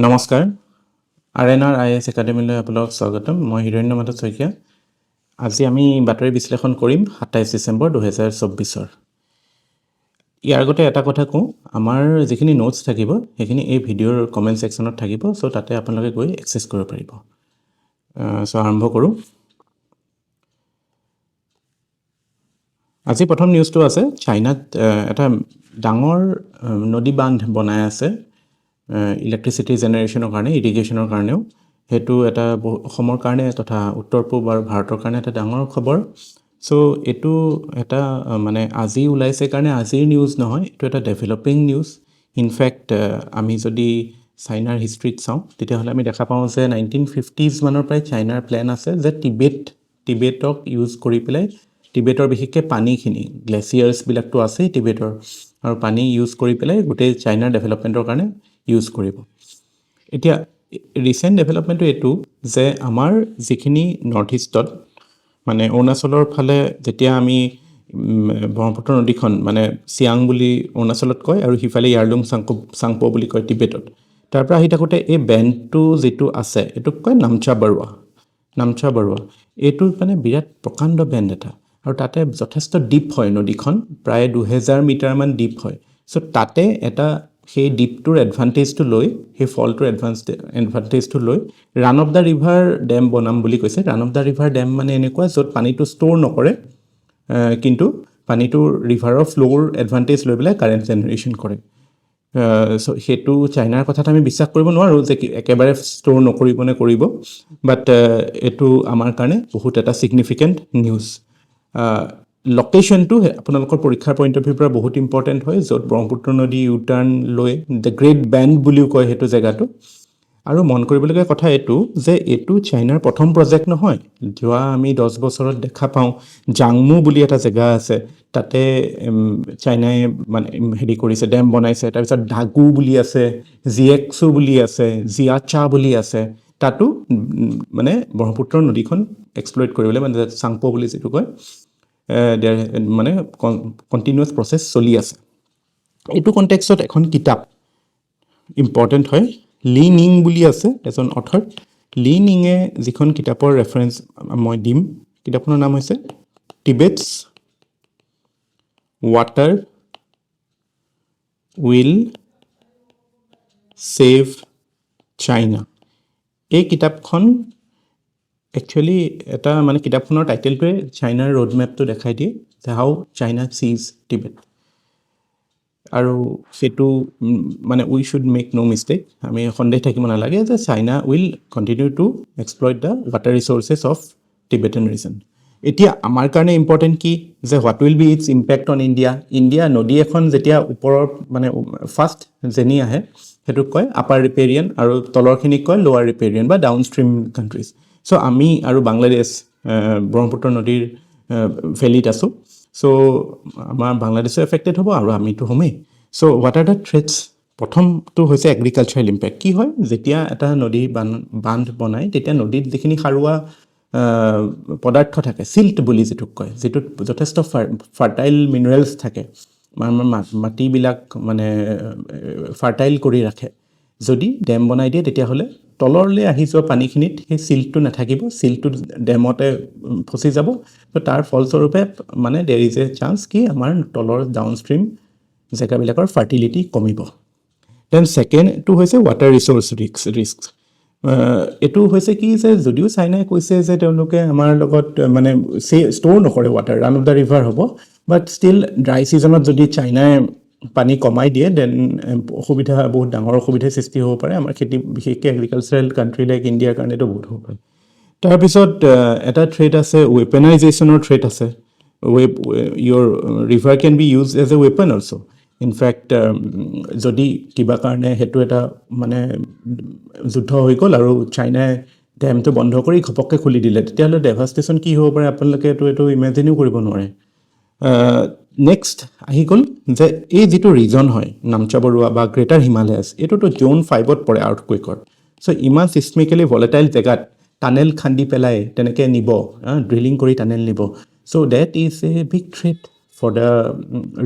নমস্কাৰ আৰএনআৰ আইএছ একাডেমিলৈ আপোনালোকক স্বাগতম মই হিৰণ্য মাধৱ শইকীয়া আজি আমি বাতৰি বিশ্লেষণ কৰিম 27 ডিসেম্বৰ 2024 ইয়াৰ আগতে এটা কথা কওঁ আমাৰ যিখিনি নোটছ থাকিব সেইখিনি এই ভিডিঅ'ৰ কমেন্ট সেকশনত থাকিব সো তাতে আপোনালোকে গৈ এক্সেছ কৰিব পাৰিব সো আৰম্ভ কৰোঁ আজি প্ৰথম নিউজটো আছে চাইনাত এটা ডাঙৰ নদী বান্ধ বনাই আছে ইলেক্ট্ৰিসিটি জেনাৰেশনৰ কাৰণে ইৰিগেশনৰ কাৰণেও হেতু এটা অসমৰ কাৰণে তথা উত্তৰ পূব আৰু ভাৰতৰ কাৰণে এটা ডাঙৰ খবৰ সো এটো এটা মানে আজি ওলাইছে কাৰণে আজিৰ নিউজ নহয় এটো এটা ডেভেলপিং নিউজ ইনফ্যাক্ট আমি যদি চাইনাৰ হিষ্ট্ৰীত চাওঁ তেতিয়া হলে আমি দেখা পাওঁ যে 1950s মানৰ পৰাই চাইনাৰ প্ল্যান আছে যে টিবেটক ইউজ কৰি পেলাই টিবেটৰ বিশেষকৈ পানীখিনি গ্লেচিয়াৰ্ছ বিলাকটো আছে টিবেটৰ আৰু পানী ইউজ কৰি পেলাই গোটেই চাইনাৰ ডেভেলপমেন্টৰ কাৰণে ইউজ কৰিব এতিয়া ৰিসেন্ট ডেভেলপমেন্টটো এটো যে আমাৰ যিখিনি নৰ্থ ইষ্টত মানে অৰুণাচলৰ ফালে যেতিয়া আমি ব্ৰহ্মপুত্ৰ নদীখন মানে সিয়াং বুলি অৰুণাচলত কয় আৰু হিফালে ইয়াৰলুং সাংপো বুলি কয় টিবেটত তাৰ পৰা আহি থাকোতে এই বেণ্ডটো যেটো আছে এটোক কয় নামচা বৰুৱা এটোৰ মানে বিৰাট প্ৰকাণ্ড বেণ্ড এটা আৰু তাতে যথেষ্ট ডিপ হয় নদীখন প্ৰায় 2000 মিটাৰ মান ডিপ হয় সো তাতে এটা সেই ডিপটোৰ এডভান্টেজটো লৈ সেই ফলটোৰ এডভান্টেজটো লৈ run of the river dam বনাম বুলি কৈছে run of the river dam মানে এনেকুৱা য'ত পানীটো ষ্ট'ৰ নকৰে কিন্তু পানীটো ৰিভাৰৰ ফ্লোৰ এডভান্টেজ লৈ পেলাই কাৰেন্ট জেনাৰেশন কৰে সো হেতু চাইনাৰ কথাত আমি বিশ্বাস কৰিব নোৱাৰো যে একেবাৰে ষ্ট'ৰ নকৰিবনে কৰিব বাট এটো আমাৰ কাৰণে বহুত এটা সিগনিফিকেন্ট নিউজ লোকেশনটো আপোনালোকৰ পৰীক্ষাৰ পইণ্ট অফ ভিউৰ পৰা বহুত ইম্পৰ্টেন্ট হয় য'ত ব্ৰহ্মপুত্ৰ নদী ইউটাৰ্ণ লৈ দ্য গ্ৰেট বেণ্ড বুলিও কয় হেতু জায়গাটো আৰু মন কৰিবলগীয়া কথা এটো যে এটো চাইনাৰ প্ৰথম প্ৰজেক্ট নহয় যোৱা আমি 10 বছৰত দেখা পাওঁ জাংমু বুলি এটা জায়গা আছে তাতে চাইনাই মানে হেৰি কৰিছে ডেম বনাইছে তাৰ পিছত ডাগু বুলি আছে জিএক্সু বুলি আছে জিয়াচা বুলি আছে তাতো মানে ব্ৰহ্মপুত্ৰ নদীখন এক্সপ্লইট কৰিবলৈ মানে সাংপো বুলি যেটো কয় মানে কন্টিনিউয়াস প্ৰসেস চলি আছে এটো কনটেক্সটত এখন কিতাপ ইম্পৰ্টেন্ট হয় লি নিং বুলি আছে এজন অথৰ লি নিঙে যিখন কিতাপৰ ৰেফাৰেন্স মই দিম কিতাপখনৰ নাম হৈছে টিবেটছ ৱাটাৰ উইল সেভ চাইনা এই কিতাপখন একচুয়ালি এটা মানে কিতাপখনৰ টাইটেলটোৱে চাইনাৰ ৰোড ম্যাপটো দেখাই দিয়ে হাউ চাইনা সিজ টিবেট আৰু সেটো মানে we should make no mistake আমি সন্দেহ থাকিব নালাগে যে China will continue to exploit the water resources of Tibetan region এতিয়া আমাৰ কাৰণে ইম্পৰ্টেন্ট কি যে what will be its impact on India নদী এখন যেতিয়া ওপৰৰ মানে ফাৰ্স্ট জেনি আহে হেতু কয় আপাৰ ৰিপেৰিয়ান আৰু তলৰখিনি কয় লোৱাৰ ৰিপেৰিয়ান বা ডাউনষ্ট্ৰীম কান্ট্ৰিজ সো আমি আৰু বাংলাদেশ ব্ৰহ্মপুত্ৰ নদীৰ ভেলিত আছো সো আমাৰ বাংলাদেশে এফেক্টেড হ'ব আৰু আমিটো হমেই সো হোৱাট আৰ দা থ্ৰেটস প্ৰথমটো হৈছে এগ্ৰিকালচাৰাল ইম্প্যাক্ট কি হয় যেতিয়া এটা নদী বান্ধ বনায় তেতিয়া নদীত যিখিনি খাৰুৱা পদাৰ্থ থাকে সিল্ট বুলি যেটো কয় যেটো যথেষ্ট ফাৰ্টাইল মিনাৰেলছ থাকে মাটি বিলাক মানে ফাৰ্টাইল কৰি ৰাখে যদি ডেম বনাই দিয়ে তেতিয়া হলে তলৰলে আহি যোৱা পানীখিনিত সেই সিল্টটো নাথাকিব সিল্টটো ডেমতে ফসি যাব তো তাৰ ফলস্বৰূপে মানে देयर इज এ চান্স কি আমাৰ তলৰ ডাউনষ্ট্ৰীম জায়গাবিলাকৰ ফাৰ্টিলিটি কমিব দেন সেকেন্ড টু হৈছে ওয়াটাৰ ৰিসোৰ্স ৰিস্ক এটো হৈছে কি যে যদিও চাইনাই কৈছে যে তেওঁলোকে আমাৰ লগত মানে ষ্ট'ৰ নকৰে water run of the river হ'ব বাট ষ্টিল ড্ৰাই সিজনত যদি চাইনাই পানী কমাই দিয়ে দেন অসুবিধা বহুত ডাঙৰ অসুবিধাৰ সৃষ্টি হ'ব পাৰে আমাৰ খেতি বিশেষকৈ এগ্ৰিকালচাৰাল কান্ট্ৰি লাইক ইণ্ডিয়াৰ কাৰণেটো বহুত হ'ব পাৰে তাৰ পিছত এটা থ্ৰেট আছে ওয়েপনাইজেশনৰ থ্ৰেট আছে your river can be used as a weapon also in fact যদি কিবা কাৰণে হেতু এটা মানে যুদ্ধ হৈ গল আৰু চাইনাই ডেমটো বন্ধ কৰি খপককে খুলি দিলে তেতিয়ালে ডেভাস্টেশন কি হ'ব পাৰে আপোনালোকে এটো ইমাজিনও কৰিব নোৱাৰে নেক্সট আহি গল যে এই যেটো ৰিজন হয় নামচা বৰুৱা বা গ্ৰেটাৰ হিমালয়াছ এটোটো জোন 5ত পৰে আৰ্থকুৱেকৰ সো ইমান সিস্মিক্যালি ভলাটাইল জায়গাত টানেল খান্দি পেলাই তেনেকে নিব ড্ৰিলিং কৰি টানেল নিব so that is a big threat for the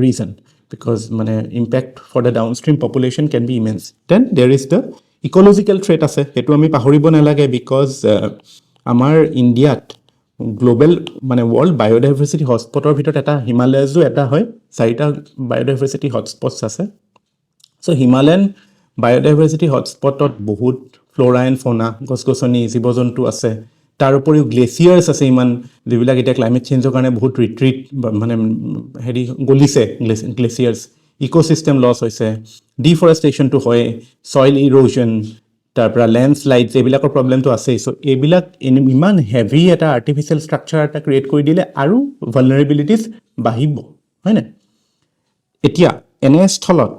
region because mane impact for the downstream population can be immense then there is the ecological threat আছে, সেইটো আমি পাহৰিব নালাগে, বিকজ আমাৰ ইণ্ডিয়াত গ্ল'বেল মানে ৱৰ্ল্ড বায়'ডাইভাৰ্চিটি হটস্পটৰ ভিতৰত এটা হিমালয়াজো এটা হয়, 4টা বায়'ডাইভাৰ্চিটি হটস্পটছ আছে। চ' হিমালয়ান বায়'ডাইভাৰ্চিটি হটস্পটত বহুত ফ্ল'ৰা এণ্ড ফ'না, গছ গছনি, জীৱ জন্তু আছে। তাৰ উপৰিও গ্লেচিয়াৰ্ছ আছে ইমান, যিবিলাক এতিয়া ক্লাইমেট চেঞ্জৰ কাৰণে বহুত ৰিট্ৰিট মানে হেৰি গলিছে গ্লেচিয়াৰ্ছ। ইক'ছিষ্টেম লছ হৈছে, ডিফৰেষ্টেশ্যনটো হয়, ছইল ইৰোজন, তাৰপৰা লেণ্ডশ্লাইডছ, এইবিলাকৰ প্ৰব্লেমটো আছেই। চ' এইবিলাক ইমান হেভি এটা আৰ্টিফিচিয়েল ষ্ট্ৰাকচাৰ এটা ক্ৰিয়েট কৰি দিলে আৰু ভালনাৰেবিলিটিজ বাঢ়িব, হয়নে? এতিয়া এনে স্থলত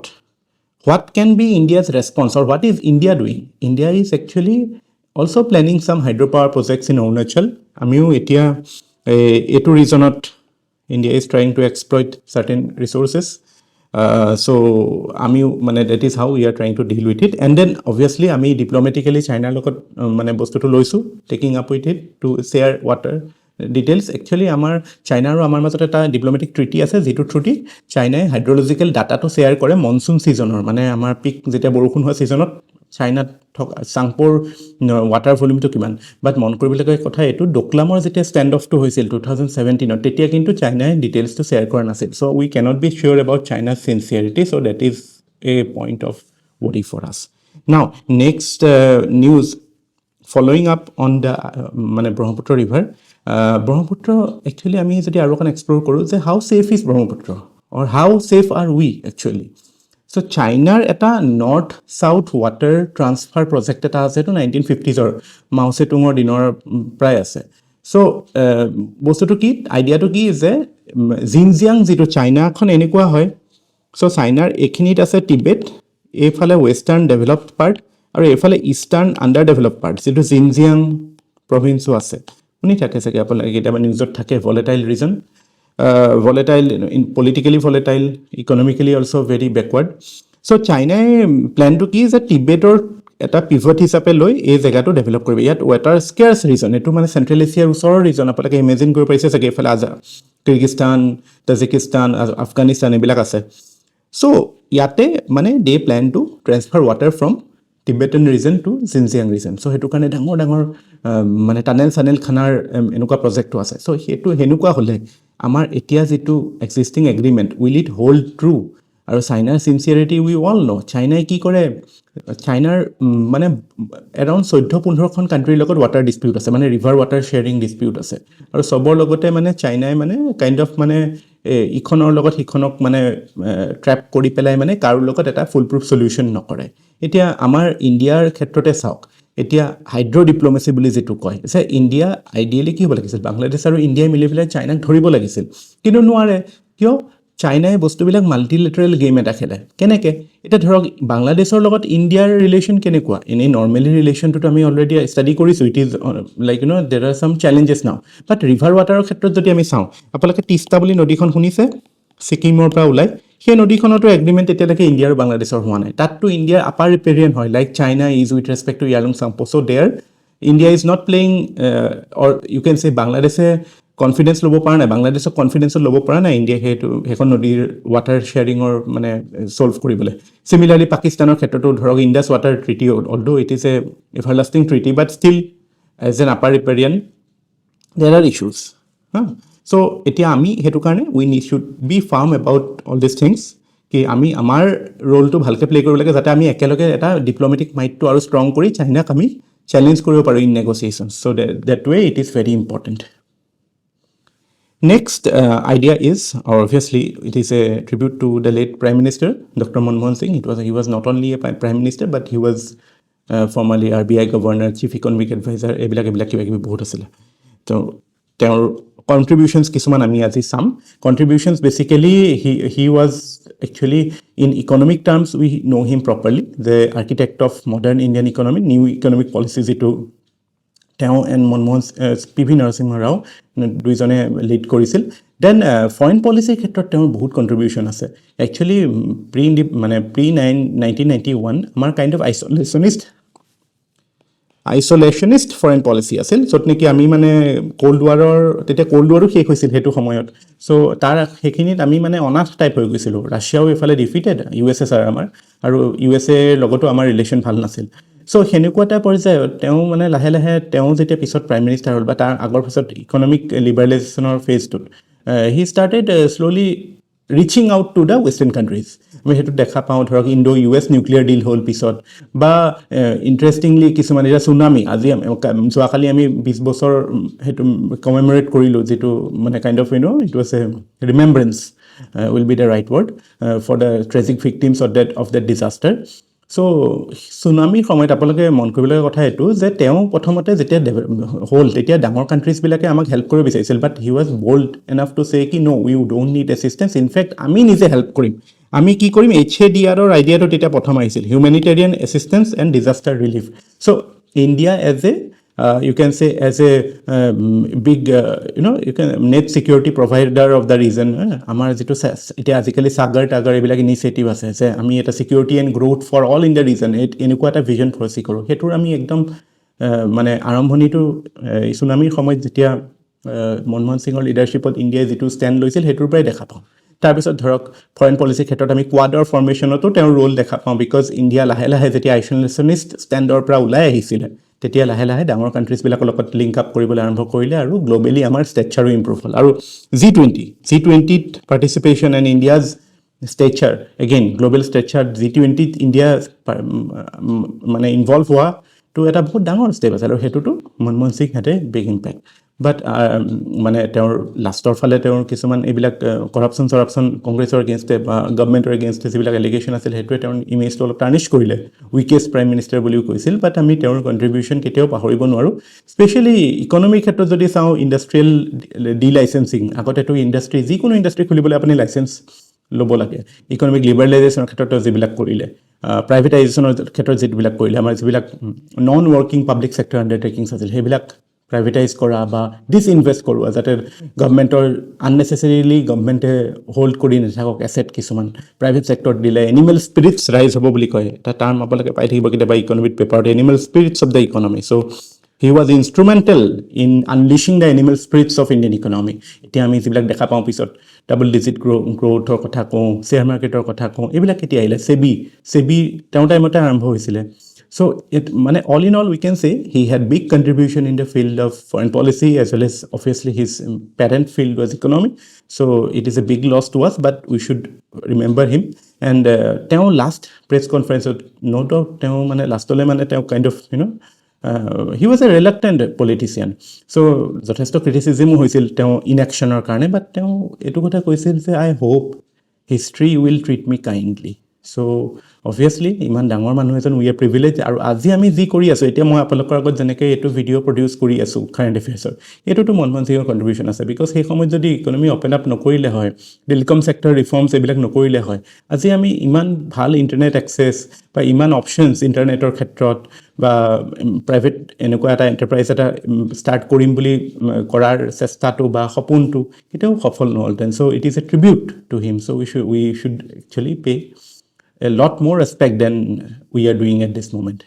what can be India's response or what is India doing? India is actually also planning some hydropower projects in Arunachal. আমিও এতিয়া এইটো ৰিজনত India is trying to exploit certain resources. So আমিও মানে that is how we are trying to deal with it. And then obviously আমি diplomatically চাইনাৰ লগত মানে বস্তুটো লৈছোঁ, taking up with it to share water details. Actually আমাৰ China আৰু আমাৰ মাজত এটা ডিপ্ল'মেটিক ট্ৰিটি আছে, যিটো থ্ৰুদি চাইনাই হাইড্ৰলজিকেল ডাটাটো শ্বেয়াৰ কৰে মনচুন ছিজনৰ, মানে আমাৰ পিক যেতিয়া বৰষুণ হোৱা ছিজনত চাইনাত থকা চাংপোৰ ৱাটাৰ ভলিউমটো কিমান। বাট মন কৰিবলগীয়া কথা এইটো, ডোকলামৰ যেতিয়া ষ্টেণ্ড অফটো হৈছিল 2017, তেতিয়া কিন্তু চাইনাই ডিটেইলছটো শ্বেয়াৰ কৰা নাছিল। So' we cannot be sure about China's sincerity, so' that is a point of worry for us. Now next news following up on the মানে ব্ৰহ্মপুত্ৰ ৰিভাৰ। ব্ৰহ্মপুত্ৰ একচুৱেলি আমি যদি আৰু অকণ এক্সপ্ল'ৰ কৰোঁ যে how safe is Brahmaputra or how safe are we actually. So' চাইনাৰ এটা north south water transfer project এটা আছে, এইটো 1950s মাও ছেতুঙৰ দিনৰ প্ৰায় আছে। চ' বস্তুটো কি, আইডিয়াটো কি যে জিনজিয়াং যিটো চাইনাখন এনেকুৱা হয়, চ' চাইনাৰ এইখিনিত আছে টিবেট, এইফালে ৱেষ্টাৰ্ণ ডেভেলপড পাৰ্ট আৰু এইফালে ইষ্টাৰ্ণ আণ্ডাৰ ডেভেলপড পাৰ্ট, যিটো জিনজিয়াং প্ৰভিন্সো আছে। শুনি থাকে চাগে আপোনালোকে, কেতিয়াবা নিউজত থাকে, volatile region, volatile, politically volatile, economically also' very backward. So' চাইনাই প্লেনটো কি যে টিবেটৰ এটা পিভট হিচাপে লৈ এই জেগাটো ডেভেলপ কৰিব। ইয়াত ৱাটাৰ স্কেয়াৰ্ছ ৰিজন, এইটো মানে চেণ্ট্ৰেল এছিয়াৰ ওচৰৰ ৰিজন, আপোনালোকে ইমেজিন কৰিব পাৰিছে চাগে, এইফালে কিৰ্গিস্তান, তাজিকিস্তান, আফগানিস্তান এইবিলাক আছে। চ' ইয়াতে মানে they plan to transfer water from Tibetan region to Xinjiang region. So' সেইটো কাৰণে ডাঙৰ ডাঙৰ মানে টানেল চানেল খানাৰ এনেকুৱা প্ৰজেক্টটো আছে। চ' সেইটো সেনেকুৱা হ'লে আমাৰ এতিয়া যিটো existing agreement will it hold true? আৰু চাইনাৰ চিনচিয়াৰিটি উই অল ন'। চাইনাই কি কৰে, চাইনাৰ মানে এৰাউণ্ড 14-15খন কাণ্ট্ৰিৰ লগত ৱাটাৰ ডিছপিউট আছে, মানে ৰিভাৰ ৱাটাৰ শ্বেয়াৰিং ডিছপিউট আছে। আৰু চবৰ লগতে মানে চাইনাই মানে কাইণ্ড অফ মানে ইখনৰ লগত সিখনক মানে ট্ৰেপ কৰি পেলাই মানে কাৰোৰ লগত এটা ফুল প্ৰুফ চলিউশ্যন নকৰে। এতিয়া আমাৰ ইণ্ডিয়াৰ ক্ষেত্ৰতে চাওক, এতিয়া হাইড্ৰ' ডিপ্ল'মেচি বুলি যিটো কয়, যে ইণ্ডিয়া আইডিয়েলি কি হ'ব লাগিছিল, বাংলাদেশ আৰু ইণ্ডিয়াই মিলি পেলাই চাইনাক ধৰিব লাগিছিল, কিন্তু নোৱাৰে। কিয়? চাইনাই বস্তুবিলাক মাল্টিলেটাৰেল গেম এটা খেলে। কেনেকৈ? এতিয়া ধৰক বাংলাদেশৰ লগত ইণ্ডিয়াৰ ৰিলেশ্যন কেনেকুৱা? এনেই নৰ্মেলি ৰিলেশ্যনটোতো আমি অলৰেডি ষ্টাডি কৰিছোঁ, ইট ইজ লাইক দেৰ আৰ চাম চেলেঞ্জেছ নাও। বাট ৰিভাৰ ৱাটাৰৰ ক্ষেত্ৰত যদি আমি চাওঁ, আপোনালোকে তিষ্টা বুলি নদীখন শুনিছে, ছিকিমৰ পৰা ওলাই, সেই নদীখনতো এগ্ৰিমেণ্ট এতিয়ালৈকে ইণ্ডিয়া আৰু বাংলাদেশৰ হোৱা নাই। তাততো ইণ্ডিয়াৰ আপাৰ ৰিপেৰিয়ান হয়, like China is with respect to Yarlung Tsangpo. So' there India is not playing or you can say বাংলাদেশে কনফিডেঞ্চ ল'ব পৰা নাই, বাংলাদেশক কনফিডেঞ্চত ল'ব পৰা নাই ইণ্ডিয়াই সেইখন নদীৰ ৱাটাৰ শ্বেয়াৰিঙৰ মানে ছল্ভ কৰিবলৈ। চিমিলাৰলি পাকিস্তানৰ ক্ষেত্ৰতো ধৰক Indus water treaty, although it is an everlasting treaty, but still as an upper riparian there are issues. So' এতিয়া আমি সেইটো কাৰণে we should be firm about all this things, কি আমি আমাৰ ৰ'লটো ভালকৈ প্লে' কৰিব লাগে, যাতে আমি একেলগে এটা ডিপ্ল'মেটিক মাইণ্ডটো আৰু ষ্ট্ৰং কৰি চাইনাক আমি চেলেঞ্জ কৰিব পাৰোঁ in negotiations. So' that way it is very important. Next idea is, or obviously it is a tribute to the late Prime Minister, Dr. Manmohan Singh. He was not only a Prime Minister, but he was formerly RBI Governor, Chief Economic Advisor, এইবিলাক কিবা কিবি বহুত আছিলে। তো তেওঁৰ কণ্ট্ৰিবিউশ্যনছ কিছুমান আমি আজি চাম। Contributions basically he was actually in economic terms we know' him properly, the architect of modern Indian economy, new economic policy যিটো তেওঁ and Manmohan P V Narasimha Rao দুইজনে লিড কৰিছিল। দেন ফৰেইন পলিচিৰ ক্ষেত্ৰত তেওঁৰ বহুত কণ্ট্ৰিবিউশ্যন আছে। একচুৱেলি প্ৰি 1991 আমাৰ কাইণ্ড অফ আইচলেশ্যনিষ্ট ফৰেইন পলিচি আছিল, য'ত নেকি আমি মানে তেতিয়া কল্ড ৱাৰো শেষ হৈছিল সেইটো সময়ত। চ' তাৰ সেইখিনিত আমি মানে অনাথ টাইপ হৈ গৈছিলোঁ। ৰাছিয়াও এইফালে ডিফিটেড, USA আমাৰ, আৰু USA লগতো আমাৰ ৰিলেশ্যন ভাল নাছিল। চ' সেনেকুৱা এটা পৰ্যায়ত তেওঁ মানে লাহে লাহে তেওঁ যেতিয়া পিছত প্ৰাইম মিনিষ্টাৰ হ'ল বা তাৰ আগৰ পিছত ইকনমিক লিবাৰেলাইজেশ্যনৰ ফেজটোত he started slowly reaching out to the western countries আমি সেইটো দেখা পাওঁ ধৰক Indo U S nuclear deal হ'ল পিছত বা ইণ্টাৰেষ্টিংলি কিছুমান এতিয়া চুনামি আজি যোৱাকালি আমি 20 বছৰ সেইটো কমেমৰেট কৰিলোঁ যিটো মানে kind of it was a remembrance will be the right word for the tragic victims of that disaster. চ' চুনামিৰ সময়ত আপোনালোকে মন কৰিবলগীয়া কথা এইটো যে তেওঁ প্ৰথমতে যেতিয়া হ'ল তেতিয়া ডাঙৰ কাণ্ট্ৰিজবিলাকে আমাক হেল্প কৰিব বিচাৰিছিল but he was bold enough to say কি no' we don't need assistance in fact আমি নিজে হেল্প কৰিম আমি কি কৰিম HADR-ৰ আইডিয়াটো তেতিয়া প্ৰথম আহিছিল humanitarian assistance and disaster relief so' India as a you can say as a big you can net security provider of the region আমাৰ যেটো এটা আজিকালি সাগৰ টাগৰ এইবিলাক ইনিচিয়েটিভ আছে যে আমি এটা security and growth for all in the region এনেকুৱা এটা ভিজন ফৰচি কৰোঁ সেইটোৰ আমি একদম মানে আৰম্ভণিটো সুনামিৰ সময়ত যেতিয়া মনমোহন সিঙৰ লিডাৰশ্বিপত ইণ্ডিয়াই যেটো ষ্টেণ্ড লৈছিল সেইটোৰ পৰাই দেখা পাওঁ তাৰপিছত ধৰক ফৰেন পলিচিৰ ক্ষেত্ৰত আমি কোৱাডৰ ফৰ্মেশ্যনতো তেওঁৰ ৰোল দেখা পাওঁ বিকজ ইণ্ডিয়া লাহে লাহে যেতিয়া আইচলেশ্যনিষ্ট ষ্টেণ্ডৰ পৰা ওলাই আহিছিলে তেতিয়া লাহে লাহে ডাঙৰ কাণ্ট্ৰিজবিলাকৰ লগত লিংক আপ কৰিবলৈ আৰম্ভ কৰিলে আৰু গ্ল'বেলি আমাৰ ষ্টেচাৰো ইম্প্ৰুভ হ'ল আৰু G20ত participation and India's stature again global stature G20ত ইণ্ডিয়া মানে ইনভলভ হোৱাটো এটা বহুত ডাঙৰ ষ্টেপ আছে আৰু সেইটোতো Manmohan Singh had a big impact but মানে তেওঁৰ লাষ্টৰ ফালে তেওঁৰ কিছুমান এইবিলাক কৰাপশ্যন কংগ্ৰেছৰ এগেইনষ্টে বা গভৰ্ণমেণ্টৰ এগেইনষ্টে যিবিলাক এলিগেশ্যন আছিল সেইটোৱে তেওঁৰ ইমেজটো অলপ টাৰ্নিছ কৰিলে উইকেষ্ট প্ৰাইম মিনিষ্টাৰ বুলিও কৈছিল বাট আমি তেওঁৰ কণ্ট্ৰিবিউশ্যন কেতিয়াও পাহৰিব নোৱাৰোঁ স্পেচিয়েলি ইকনমিৰ ক্ষেত্ৰত যদি চাওঁ ইণ্ডাষ্ট্ৰিয়েল ডি লাইচেঞ্চিং আগতেতো ইণ্ডাষ্ট্ৰি যিকোনো ইণ্ডাষ্ট্ৰি খুলিবলৈ আপুনি লাইচেঞ্চ ল'ব লাগে ইকনমিক লিবাৰেলাইজেশ্যনৰ ক্ষেত্ৰত যিবিলাক কৰিলে প্ৰাইভেটাইজেশ্যনৰ ক্ষেত্ৰত যিবিলাক কৰিলে আমাৰ যিবিলাক নন ৱৰ্কিং পাব্লিক ছেক্টৰ আণ্ডাৰটেকিংছ আছিল সেইবিলাক প্ৰাইভেটাইজ কৰা বা ডিসইনভেষ্ট কৰোৱা যাতে গভৰ্ণমেণ্টৰ আননেচেচাৰিলি গভৰ্ণমেণ্টে হোল্ড কৰি নাথাকক এছেট কিছুমান প্ৰাইভেট ছেক্টৰত দিলে এনিমেল স্পিৰিটছ ৰাইজ হ'ব বুলি কয় এটা টাৰ্ম আপোনালোকে পাই থাকিব কেতিয়াবা ইকনমিক পেপাৰত animal spirits of the economy so' he was instrumental in unleashing the animal spirits of Indian economy এতিয়া আমি যিবিলাক দেখা পাওঁ পিছত ডাবল ডিজিট গ্ৰ'থৰ কথা কওঁ শ্বেয়াৰ মাৰ্কেটৰ কথা কওঁ এইবিলাক কেতিয়া আহিলে চেবি তেওঁৰ টাইমতে আৰম্ভ হৈছিলে So, all in all, we can say he had big contribution in the field of foreign policy as well as obviously his parent field was economy. So, it is a big loss to us, but we should remember him. And teo last press conference, no doubt, teo mane last ole mane teo kind of he was a reluctant politician. So, যথেষ্ট criticism হৈছিল teo inactionৰ কাৰণে, but teo etu kotha কৈছিল যে I hope history will treat me kindly. So, obviously, ইমান ডাঙৰ মানুহ এজন we are privilege আৰু আজি আমি যি কৰি আছোঁ এতিয়া মই আপোনালোকৰ আগত যেনেকৈ এইটো ভিডিঅ' প্ৰডিউচ কৰি আছোঁ কাৰেণ্ট এফেয়াৰ্ছৰ এইটোতো মনমোহন সিঙৰ কণ্ট্ৰিবিউশ্যন আছে বিকজ সেই সময়ত যদি ইকনমি অপেন আপ নকৰিলে হয় টেলিকম ছেক্টৰ ৰিফৰ্মছ এইবিলাক নকৰিলে হয় আজি আমি ইমান ভাল ইণ্টাৰনেট এক্সেছ বা ইমান অপশ্যনছ ইণ্টাৰনেটৰ ক্ষেত্ৰত বা প্ৰাইভেট এনেকুৱা এটা এণ্টাৰপ্ৰাইজ এটা ষ্টাৰ্ট কৰিম বুলি কৰাৰ চেষ্টাটো বা সপোনটো কেতিয়াও সফল নহ'লহেঁতেন so' it is a tribute to him so' we should actually pay a lot more respect than we are doing at this moment.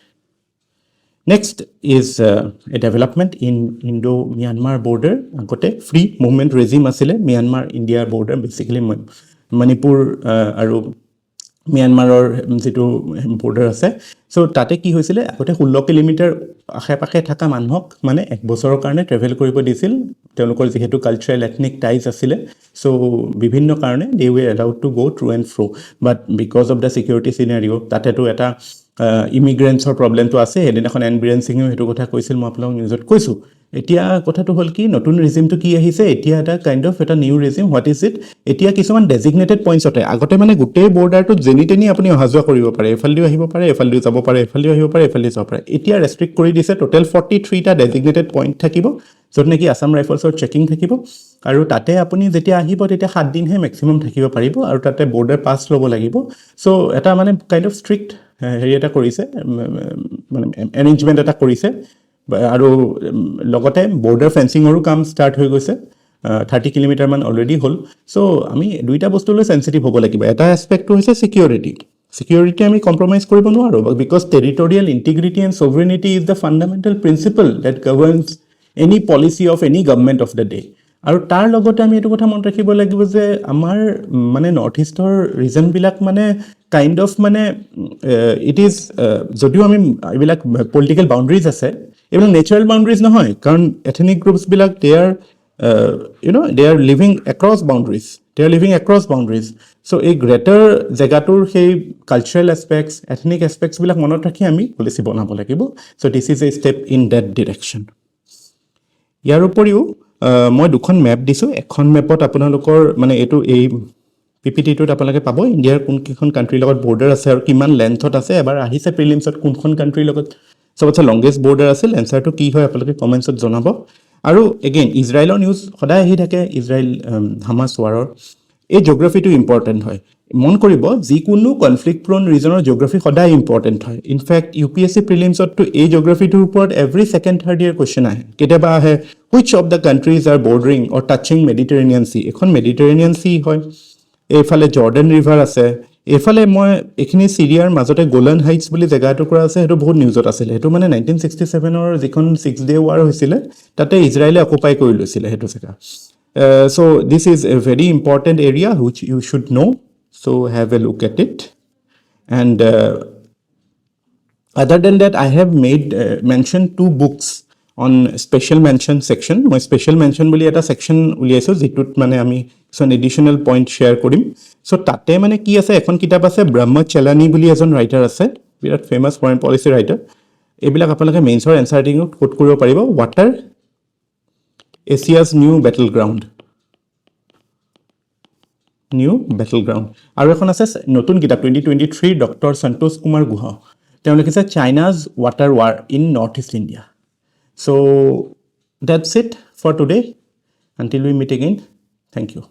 Next is a development in Indo-Myanmar border. Agote free movement regime asile Myanmar-India border basically Manipur aru Myanmaror যেটো border আছে so তাতে কি হৈছিলে আগতে 16 kilometre আশে-পাশে থকা মানুহক মানে এক বছৰৰ কাৰণে ট্ৰেভেল কৰিব দিছিল তেওঁলোকৰ যেহেতু কালচাৰেল এথনিক টাইজ আছিলে so বিভিন্ন কাৰণে they were allowed to go through and fro but because of the security scenario তাতেতো এটা ইমিগ্ৰেন্টছৰ প্ৰবলেমটো আছে এদিনাখন এন বীৰেন সিঙে হেতু কথা কৈছিল মই আপোনাক নিউজত কৈছো এতিয়া কথাটো হল কি নতুন ৰিজিমটো কি আহিছে এতিয়া এটা কাইন্ড অফ এটা new regime what is it এতিয়া কিছুমান ডেজিগনেটেড পইণ্টছ আছে আগতে মানে গোটেই বৰ্ডাৰটো যেনিতেনি আপুনি অহাজোৱা কৰিব পাৰে এফালদিও আহিব পাৰে এফালদিও যাব পাৰে এফালদিও আহিব পাৰে এফালদিও যাব পাৰে এতিয়া ৰেষ্ট্ৰিক্ট কৰি দিছে টোটেল 43 টা ডেজিগনেটেড পইণ্ট থাকিব য'ত নেকি আসাম ৰাইফলছৰ চেকিং থাকিব আৰু তাতে আপুনি যেতিয়া আহিব তেতিয়া 7 দিনহে মেক্সিমাম থাকিব পাৰিব আৰু তাতে বৰ্ডাৰ পাছ ল'ব লাগিব সো এটা মানে কাইন্ড অফ ষ্ট্ৰিক্ট হেৰি এটা কৰিছে মানে এৰেঞ্জমেণ্ট এটা কৰিছে আৰু লগতে বৰ্ডাৰ ফেন্সিঙৰো কাম ষ্টাৰ্ট হৈ গৈছে 30 কিলোমিটাৰ মান অলৰেডি হ'ল সো আমি দুইটা বস্তুলৈ সেনসিটিভ হ'ব লাগিব এটা এসপেক্টটো হৈছে সিকিউৰিটি আমি কম্প্ৰমাইজ কৰিব নোৱাৰো because territorial integrity and sovereignty is the fundamental principle that governs any policy of any government of the day আৰু তাৰ লগতে আমি এইটো কথা মনত ৰাখিব লাগিব যে আমাৰ মানে নৰ্থ ইষ্টৰ ৰিজনবিলাক মানে কাইণ্ড অফ মানে ইট ইজ যদিও আমি এইবিলাক পলিটিকেল বাউণ্ডেৰিজ আছে এইবিলাক নেচাৰেল বাউণ্ডেৰিজ নহয় কাৰণ এথেনিক গ্ৰুপছবিলাক they are living across boundaries. So এই গ্ৰেটাৰ জেগাটোৰ সেই কালচাৰেল এছপেক্টছ এথনিক এছপেক্টছবিলাক মনত ৰাখি আমি পলিচি বনাব লাগিব so' this is a step in that direction ইয়াৰ উপৰিও মই দুখন মেপ দিছোঁ এখন মেপত আপোনালোকৰ মানে এই PPT-টোত আপোনালোকে পাব ইণ্ডিয়াৰ কোনকেইখন কাণ্ট্ৰিৰ লগত বৰ্ডাৰ আছে আৰু কিমান লেন্থত আছে এবাৰ আহিছে প্ৰিলিমছত কোনখন কাণ্ট্ৰিৰ লগত চবতছে লংগেষ্ট বৰ্ডাৰ আছিল এনচাৰটো কি হয় আপোনালোকে কমেণ্টছত জনাব আৰু এগেইন ইজৰাইলৰ নিউজ সদায় আহি থাকে ইজৰাইল হামাছ ৱাৰৰ এই জিঅ'গ্ৰাফিটো ইম্পৰ্টেণ্ট হয় মন কৰিব যিকোনো কনফ্লিক্ট প্ৰন ৰিজনৰ জিঅ'গ্ৰাফি সদায় ইম্পৰ্টেণ্ট হয় ইনফেক্ট UPSC প্ৰিলিমছততো এই জিঅ'গ্ৰাফিটোৰ ওপৰত every second third year question আহে কেতিয়াবা আহে which of the countries are bordering or touching Mediterranean sea এখন মেডিটেৰেনিয়ান চি হয় এইফালে জৰ্ডান ৰিভাৰ আছে এইফালে মই এইখিনি চিৰিয়াৰ মাজতে গোলান হাইটছ বুলি জেগা এটুকুৰা আছে সেইটো বহুত নিউজত আছিলে সেইটো মানে 1967ৰ যিখন 6 ডে ৱাৰ হৈছিলে তাতে ইজৰাইলে অকুপাই কৰি লৈছিলে সেইটো জেগা so this is a very important area which you should know so have a look at it and other than that I have made mentioned 2 books on special mention section মই special mention বুলি এটা section উলিয়াইছো যেটোত মানে আমি some additional point share কৰিম so তাতে মানে কি আছে এখন কিতাপ আছে ব্ৰহ্মচলানী বুলি এজন ৰাইটাৰ আছে বিৰাট ফেমাস ফৰেন পলিসি ৰাইটাৰ এইবিলাক আপোনালোকে মেইনছৰ এনসাৰ ৰিডিংত কোট কৰিব পাৰিব water Asia's new battleground আৰু এখন আছে নতুন কিতাপ 2023 ডক্টৰ সন্তোষ কুমাৰ গুহা তেওঁ লিখিছে China's water war in North East India so that's it for today until we meet again thank you